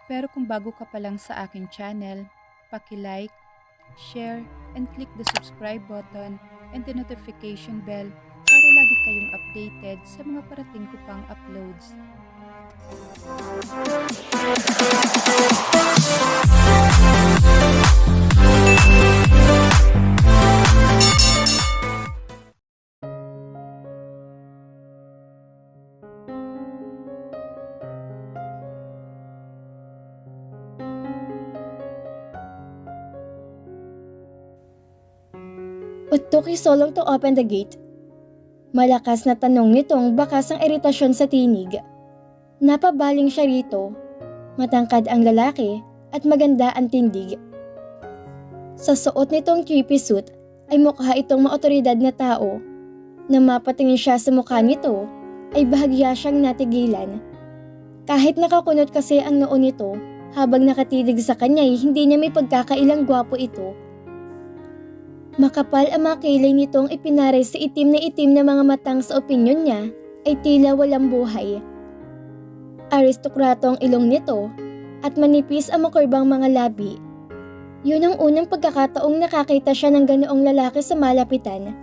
Pero kung bago ka pa lang sa aking channel, paki-like, share, and click the subscribe button and the notification bell para lagi kayong updated sa mga parating ko pang uploads. What took you so long to open the gate? Malakas na tanong nitong bakas ang iritasyon sa tinig. Napabaling siya rito. Matangkad ang lalaki at maganda ang tindig. Sa suot nitong three-piece suit ay mukha itong maotoridad na tao. Nang mapatingin siya sa mukha nito ay bahagya siyang natigilan. Kahit nakakunot kasi ang noo nito habang nakatitig sa kanya ay hindi niya may pagkakailang gwapo ito. Makapal ang mga kilay nitong ipinare sa itim na mga matang sa opinyon niya ay tila walang buhay. Aristokrato ang ilong nito at manipis ang makurbang mga labi. Yun ang unang pagkakataong nakakita siya ng ganoong lalaki sa malapitan.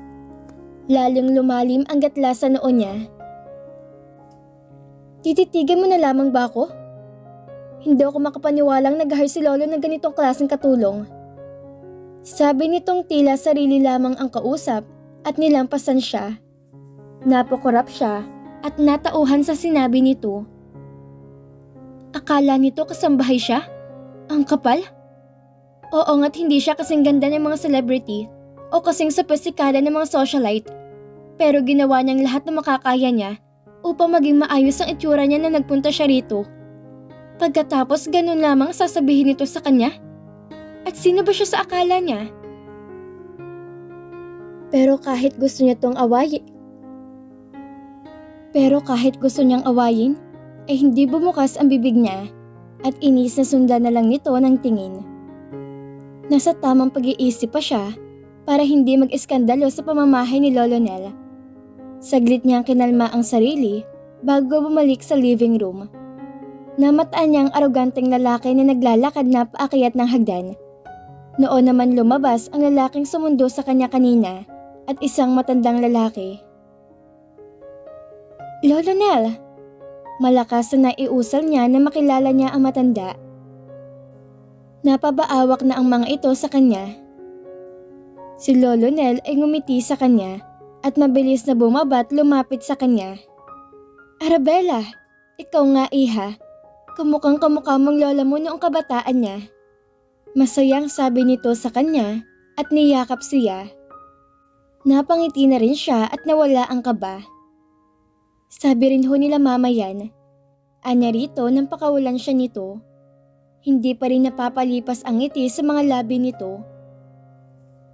Lalong lumalim ang gatla sa noo niya. Tititigan mo na lamang ba ako? Hindi ako makapaniwalang nag-hire si Lolo ng ganitong klaseng katulong. Sabi nitong tila sarili lamang ang kausap at nilampasan siya. Napakurap siya at natauhan sa sinabi nito. Akala nito kasambahay siya? Ang kapal? Oo nga't hindi siya kasing ganda ng mga celebrity o kasing sopistikada ng mga socialite. Pero ginawa niyang lahat na makakaya niya upang maging maayos ang itsura niya na nagpunta siya rito. Pagkatapos ganun lamang sasabihin nito sa kanya? At sino ba siya sa akala niya? Pero kahit gusto niyang awayin, ay hindi bumukas ang bibig niya at inis na sundan na lang nito ng tingin. Nasa tamang pag-iisip pa siya para hindi mag-iskandalo sa pamamahay ni Lolo Nel. Saglit niyang kinalma ang sarili bago bumalik sa living room. Namataan niya ang aroganteng lalaki na naglalakad na paakyat ng hagdan. Noon naman lumabas ang lalaking sumundo sa kanya kanina at isang matandang lalaki. Lolo Nel! Malakas na naiusal niya na makilala niya ang matanda. Napabaawak na ang mga ito sa kanya. Si Lolo Nel ay ngumiti sa kanya at mabilis na bumaba at lumapit sa kanya. Arabella, ikaw nga iha. Kamukhang kamukha mong lola mo noong kabataan niya. Masayang sabi nito sa kanya at niyakap siya. Napangiti na rin siya at nawala ang kaba. Sabi rin ho nila mama yan. Anya rito nang pakawalan siya nito. Hindi pa rin napapalipas ang ngiti sa mga labi nito.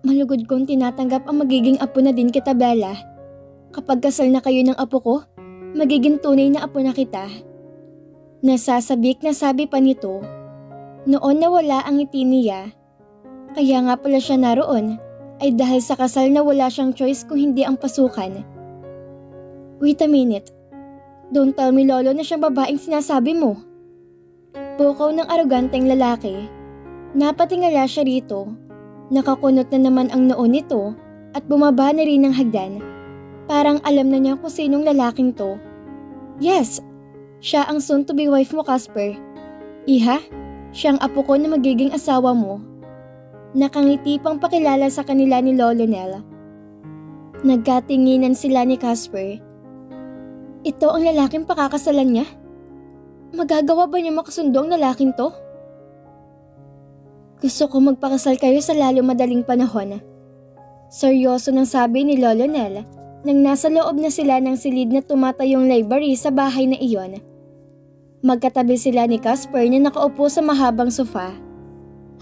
Malugod kong tinatanggap ang magiging apo na din kita, Bella. Kapag kasal na kayo ng apo ko, magiging tunay na apo na kita. Nasasabik na sabi pa nito. Noon nawala ang ngiti niya. Kaya nga pala siya naroon ay dahil sa kasal na wala siyang choice kung hindi ang pasukan. Wait a minute. Don't tell me Lolo na siyang babaeng sinasabi mo. Pukaw ng aroganteng lalaki. Napatingala siya rito. Nakakunot na naman ang noo nito at bumaba na rin ng hagdan. Parang alam na niya kung sinong lalaking to. Yes, siya ang soon-to-be wife mo, Casper. Iha? Siyang apo ko na magiging asawa mo. Nakangiti pang pakilala sa kanila ni Lolo Nel. Nagkatinginan sila ni Casper. Ito ang lalaking pakakasalan niya? Magagawa ba niya makasundo ang lalaking to? Gusto ko magpakasal kayo sa lalo madaling panahon. Seryoso nang sabi ni Lolo Nel nang nasa loob na sila ng silid na tumatayong library sa bahay na iyon. Magkatabi sila ni Casper na nakaupo sa mahabang sofa,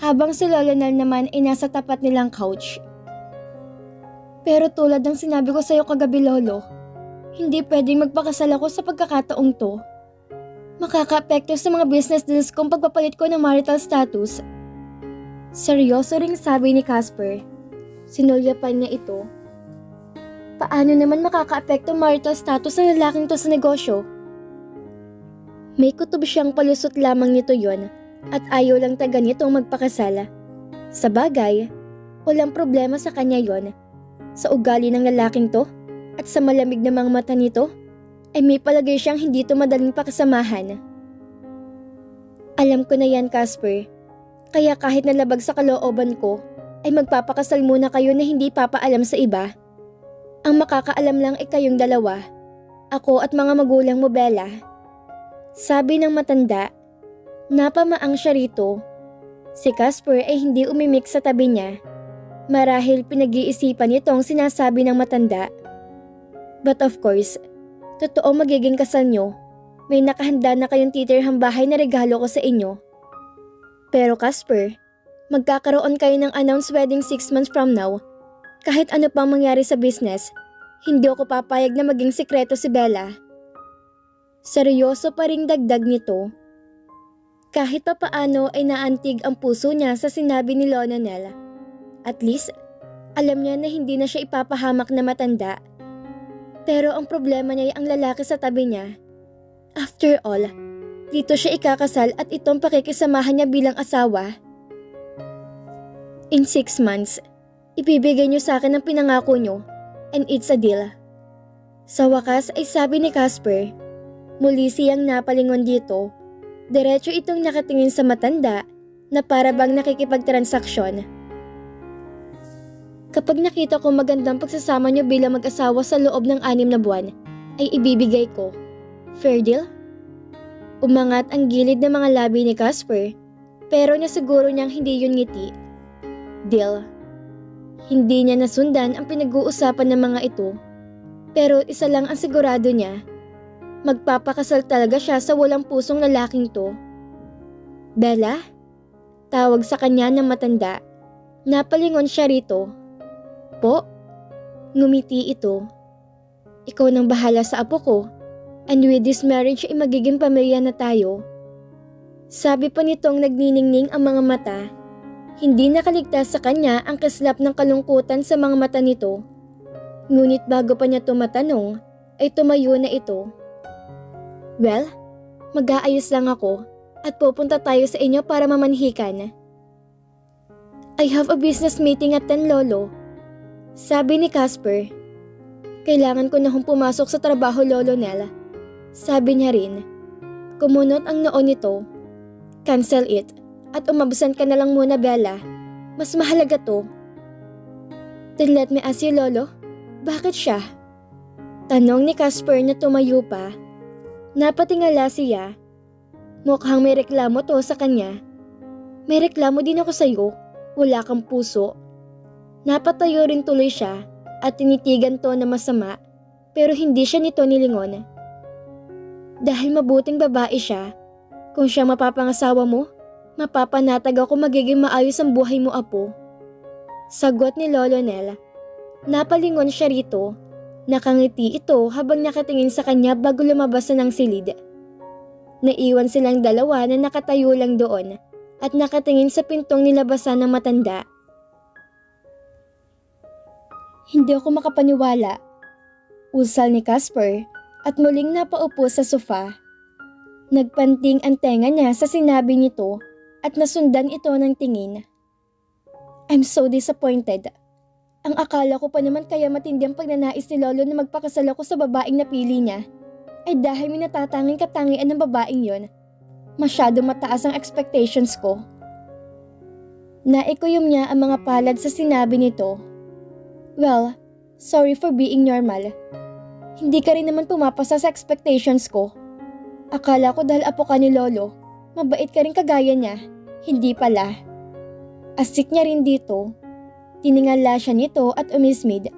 habang si Lolo Nel naman ay nasa tapat nilang couch. Pero tulad ng sinabi ko sa iyo kagabi, Lolo, hindi pwedeng magpakasal ako sa pagkakataong to. Makaka-apekto sa mga business deals kong pagpapalit ko ng marital status. Seryoso ring sabi ni Casper. Sinulyapan niya ito. Paano naman makaka-apekto marital status ng lalaking to sa negosyo? May kutob siyang palusot lamang nito yon at ayaw lang taga nitong magpakasala. Sa bagay, walang problema sa kanya yon. Sa ugali ng lalaking to at sa malamig na mga mata nito, ay may palagay siyang hindi to madaling pakasamahan. Alam ko na yan, Casper. Kaya kahit nalabag sa kalooban ko, ay magpapakasal muna kayo na hindi papaalam sa iba. Ang makakaalam lang ay kayong dalawa, ako at mga magulang mo, Bella. Sabi ng matanda. Napamaang siya rito. Si Casper ay hindi umimik sa tabi niya. Marahil pinag-iisipan nitong sinasabi ng matanda. But of course, totoo magiging kasal nyo. May nakahanda na kayong titirhang bahay na regalo ko sa inyo. Pero Casper, magkakaroon kayo ng announced wedding 6 months from now. Kahit ano pang mangyari sa business, hindi ako papayag na maging sikreto si Bella. Seryoso pa ring dagdag nito. Kahit papaano ay naantig ang puso niya sa sinabi ni Lononel. At least, alam niya na hindi na siya ipapahamak na matanda. Pero ang problema niya ay ang lalaki sa tabi niya. After all, dito siya ikakasal at itong pakikisamahan niya bilang asawa. In 6 months, ibibigay niyo sa akin ang pinangako niyo and it's a deal. Sa wakas ay sabi ni Casper. Muli siyang napalingon dito. Diretso itong nakatingin sa matanda na para bang nakikipagtransaksyon. Kapag nakita ko magandang pagsasama niyo bilang mag-asawa sa loob ng 6 na buwan, ay ibibigay ko. Fair deal? Umangat ang gilid ng mga labi ni Casper, pero nasiguro niyang hindi yun ngiti. Deal. Hindi niya nasundan ang pinag-uusapan ng mga ito, pero isa lang ang sigurado niya. Magpapakasal talaga siya sa walang pusong lalaking to. Bella? Tawag sa kanya ng matanda. Napalingon siya rito. Po? Ngumiti ito. Ikaw nang bahala sa apo ko. And with this marriage ay magiging pamilya na tayo. Sabi pa nitong nagniningning ang mga mata. Hindi nakaligtas sa kanya ang kislap ng kalungkutan sa mga mata nito. Ngunit bago pa niya tumatanong, ay tumayo na ito. Well, mag-aayos lang ako at pupunta tayo sa inyo para mamanhikan. I have a business meeting at 10, Lolo. Sabi ni Casper. Kailangan ko na hong pumasok sa trabaho, Lolo Nel. Sabi niya rin. Kumunot ang noo nito. Cancel it at umabsent ka na lang muna, Bella. Mas mahalaga to. Then let me ask you, Lolo, bakit siya? Tanong ni Casper na tumayo pa. Napatingala siya. Mukhang may reklamo to sa kanya. May reklamo din ako sa'yo. Wala kang puso. Napatayo rin tuloy siya at tinitigan to na masama pero hindi siya nito nilingon. Dahil mabuting babae siya, kung siya mapapangasawa mo, mapapanatag ako magiging maayos ang buhay mo, apo. Sagot ni Lolo Nel. Napalingon siya rito. Nakangiti ito habang nakatingin sa kanya bago lumabas na ng silid. Naiwan silang dalawa na nakatayo lang doon at nakatingin sa pintong nilabasan ng matanda. Hindi ako makapaniwala. Usal ni Casper at muling napaupo sa sofa. Nagpanting ang tenga niya sa sinabi nito at nasundan ito ng tingin. I'm so disappointed. Ang akala ko pa naman kaya matindi ang pagnanais ni Lolo na magpakasal ako sa babaeng napili niya ay dahil may natatanging katangian ng babaeng yon. Masyado mataas ang expectations ko. Naikuyom niya ang mga palad sa sinabi nito. Well, sorry for being normal. Hindi ka rin naman pumapasa sa expectations ko. Akala ko dahil apo ka ni Lolo, mabait ka rin kagaya niya. Hindi pala. Asik niya rin dito. Tiningala siya nito at umismid.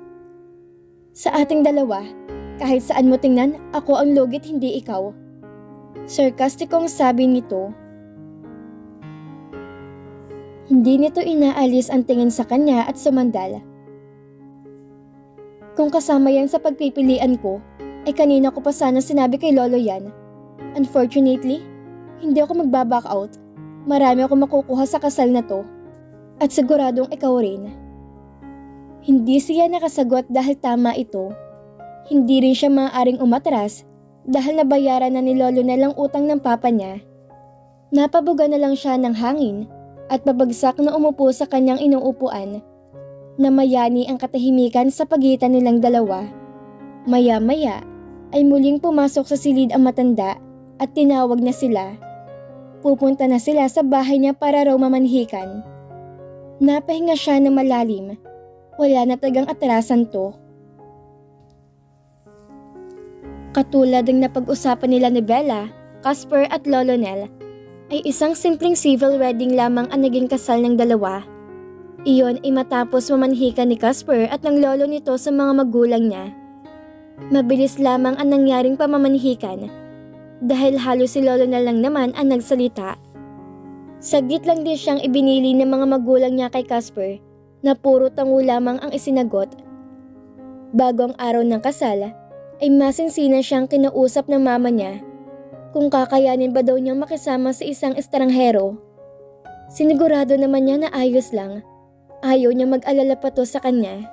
Sa ating dalawa, kahit saan mo tingnan, ako ang lugit, hindi ikaw. Sarkastikong sabi nito. Hindi nito inaalis ang tingin sa kanya at sumandal. Kung kasama yan sa pagpipilian ko, ay kanina ko pa sana sinabi kay Lolo yan. Unfortunately, hindi ako magbaback out. Marami ako makukuha sa kasal na to. At siguradong ikaw rin. Hindi siya nakasagot dahil tama ito. Hindi rin siya maaaring umatras dahil nabayaran na ni Lolo Nel ang utang ng papa niya. Napabuga na lang siya ng hangin at babagsak na umupo sa kanyang inuupuan. Namayani ang katahimikan sa pagitan nilang dalawa. Maya-maya ay muling pumasok sa silid ang matanda at tinawag na sila. Pupunta na sila sa bahay niya para raw mamanhikan. Napahinga siya ng malalim. Wala na tagang atrasan to. Katulad ng napag-usapan nila ni Bella, Casper at Lolo Nel, ay isang simpleng civil wedding lamang ang naging kasal ng dalawa. Iyon ay matapos mamanhikan ni Casper at ng lolo nito sa mga magulang niya. Mabilis lamang ang nangyaring pamamanhikan dahil halos si Lolo Nel lang naman ang nagsalita. Saglit lang din siyang ibinili ng mga magulang niya kay Casper na puro tango lamang ang isinagot. Bago ang araw ng kasal, ay masinsinan siyang kinausap ng mama niya kung kakayanin ba daw niyang makisama sa isang estranghero. Sinigurado naman niya na ayos lang. Ayaw niya mag-alala pa to sa kanya.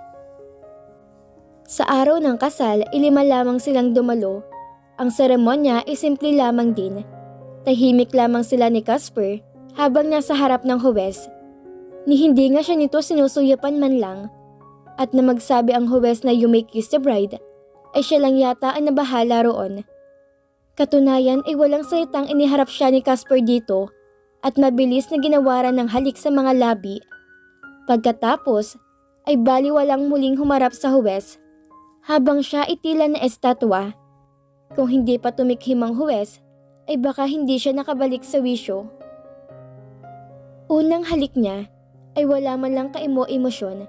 Sa araw ng kasal, 5 lamang silang dumalo. Ang seremonya ay simple lamang din. Tahimik lamang sila ni Casper habang nasa harap ng huwes. Ni hindi nga siya nito sinusuyapan man lang. At na magsabi ang huwes na "You may kiss the bride", ay siya lang yata ang nabahala roon. Katunayan ay walang salitang iniharap siya ni Casper dito at mabilis na ginawaran ng halik sa mga labi. Pagkatapos ay baliwalang muling humarap sa huwes habang siya itila na estatwa. Kung hindi pa tumikhim ang huwes ay baka hindi siya nakabalik sa wisyo. Unang halik niya ay wala man lang kaimo-emosyon.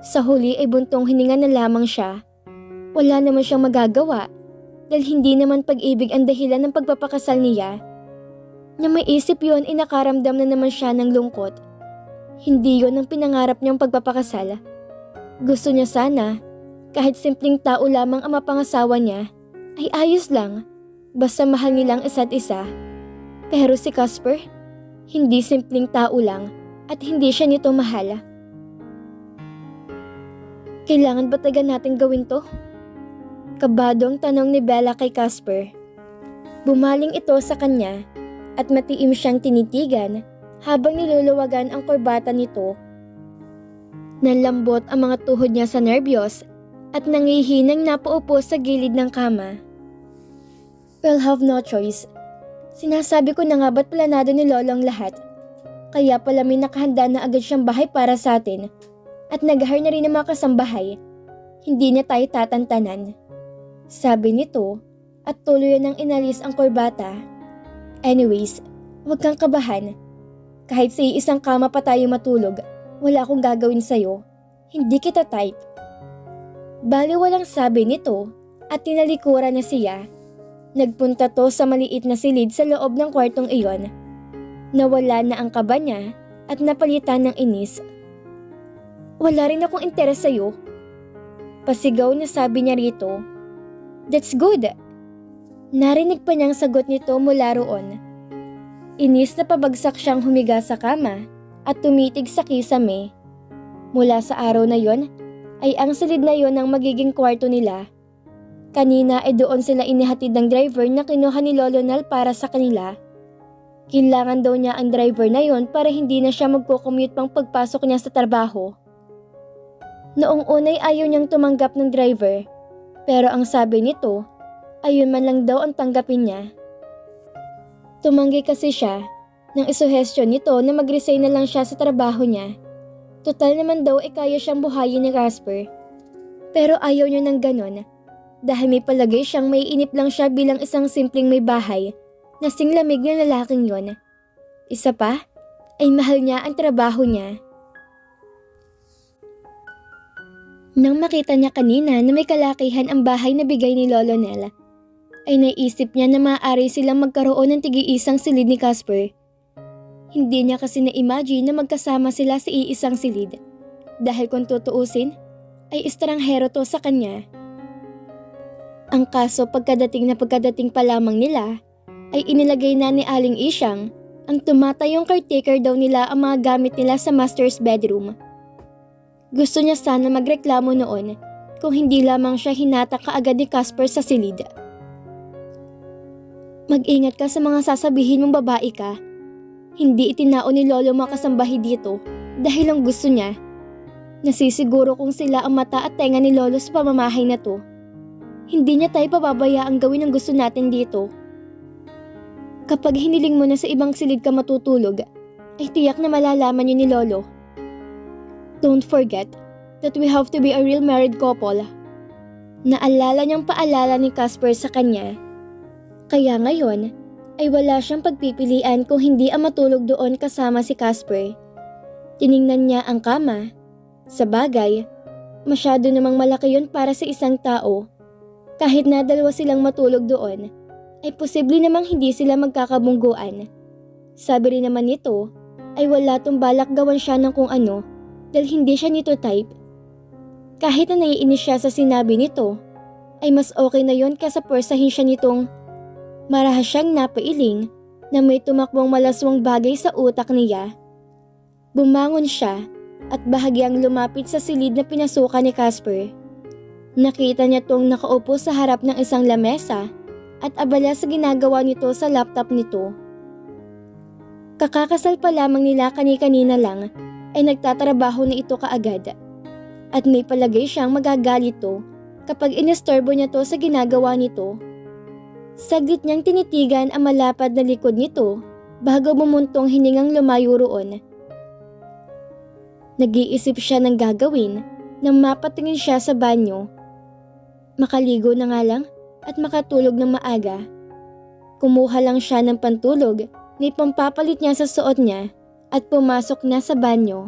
Sa huli ay buntong hininga na lamang siya. Wala naman siyang magagawa dahil hindi naman pag-ibig ang dahilan ng pagpapakasal niya. Na may isip yun ay nakaramdam na naman siya ng lungkot. Hindi yun ang pinangarap niyang pagpapakasal. Gusto niya sana, kahit simpleng tao lamang ang mapangasawa niya, ay ayos lang, basta mahal nilang isa't isa. Pero si Casper, hindi simpleng tao lang at hindi siya nito mahal. Kailangan ba taga natin gawin to? Kabado ang tanong ni Bella kay Casper. Bumaling ito sa kanya at matiim siyang tinitigan habang niluluwagan ang kurbata nito. Nanlambot ang mga tuhod niya sa nerbiyos at nangihinang napaupo sa gilid ng kama. We'll have no choice. Sinasabi ko na nga ba't planado ni Lolo ang lahat. Kaya pala may nakahanda na agad siyang bahay para sa atin. At nag-hire na rin ng mga kasambahay. Hindi na tayo tatantanan. Sabi nito at tuloy nang inalis ang kurbata. Anyways, huwag kang kabahan. Kahit sa isang kama pa tayo matulog, wala akong gagawin sa'yo. Hindi kita type. Baliwalang sabi nito at tinalikuran na siya. Nagpunta to sa maliit na silid sa loob ng kwartong iyon. Nawala na ang kaba niya at napalitan ng inis. Wala rin akong interes sa'yo. Pasigaw na sabi niya rito. That's good. Narinig pa niyang sagot nito mula roon. Inis na pabagsak siyang humiga sa kama at tumitig sa kisame. Mula sa araw na yon, ay ang silid na yon ang magiging kwarto nila. Kanina ay doon sila inihatid ng driver na kinuha ni Lolo Nel para sa kanila. Kailangan daw niya ang driver na yon para hindi na siya magko-commute pang pagpasok niya sa trabaho. Noong unay ayaw niyang tumanggap ng driver, pero ang sabi nito, ayun man lang daw ang tanggapin niya. Tumanggi kasi siya nang isuhestyon nito na mag-resign na lang siya sa trabaho niya. Total naman daw kaya siyang buhayin ni Casper. Pero ayaw niya ng ganon dahil may palagay siyang may inip lang siya bilang isang simpleng may bahay na singlamig ng lalaking yon. Isa pa, ay mahal niya ang trabaho niya. Nang makita niya kanina na may kalakihan ang bahay na bigay ni Lolo Nel, ay naisip niya na maaari silang magkaroon ng tig-iisang silid ni Casper. Hindi niya kasi na-imagine na magkasama sila sa iisang silid dahil kung tutuusin, ay estranghero to sa kanya. Ang kaso pagkadating pa lamang nila, ay inilagay na ni Aling Isyang ang tumatayong caretaker daw nila ang mga gamit nila sa master's bedroom. Gusto niya sana magreklamo noon kung hindi lamang siya hinatak kaagad ni Casper sa silid. Mag-ingat ka sa mga sasabihin mong babae ka. Hindi itinao ni Lolo mga kasambahi dito dahil ang gusto niya. Nasisiguro kung sila ang mata at tenga ni Lolo sa pamamahay na to. Hindi niya tayo pababayaang gawin ang gusto natin dito. Kapag hiniling mo na sa ibang silid ka matutulog, ay tiyak na malalaman yun ni Lolo. Don't forget that we have to be a real married couple. Naalala niyang paalala ni Casper sa kanya. Kaya ngayon, ay wala siyang pagpipilian kung hindi ang matulog doon kasama si Casper. Tiningnan niya ang kama. Sa bagay, masyado namang malaki yun para sa isang tao. Kahit na dalawa silang matulog doon, ay posible namang hindi sila magkakabungguan. Sabi rin naman nito, ay wala tong balak gawan siya ng kung ano dahil hindi siya nito type. Kahit na naiinis siya sa sinabi nito, ay mas okay na yon kaysa pwersahin siya nitong marahas siyang napailing na may tumakbong malaswang bagay sa utak niya. Bumangon siya at bahagyang lumapit sa silid na pinasukan ni Casper. Nakita niya tong nakaupo sa harap ng isang lamesa at abala sa ginagawa nito sa laptop nito. Kakakasal pa lamang nila kani-kanina lang ay nagtatrabaho na ito kaagad. At may palagay siyang magagalit to kapag inistorbo niya to sa ginagawa nito. Saglit niyang tinitigan ang malapad na likod nito bago bumuntong hiningang lumayo roon. Nag-iisip siya ng gagawin nang mapatingin siya sa banyo. Makaligo na nga lang at makatulog ng maaga. Kumuha lang siya ng pantulog na ipampapalit niya sa suot niya at pumasok na sa banyo.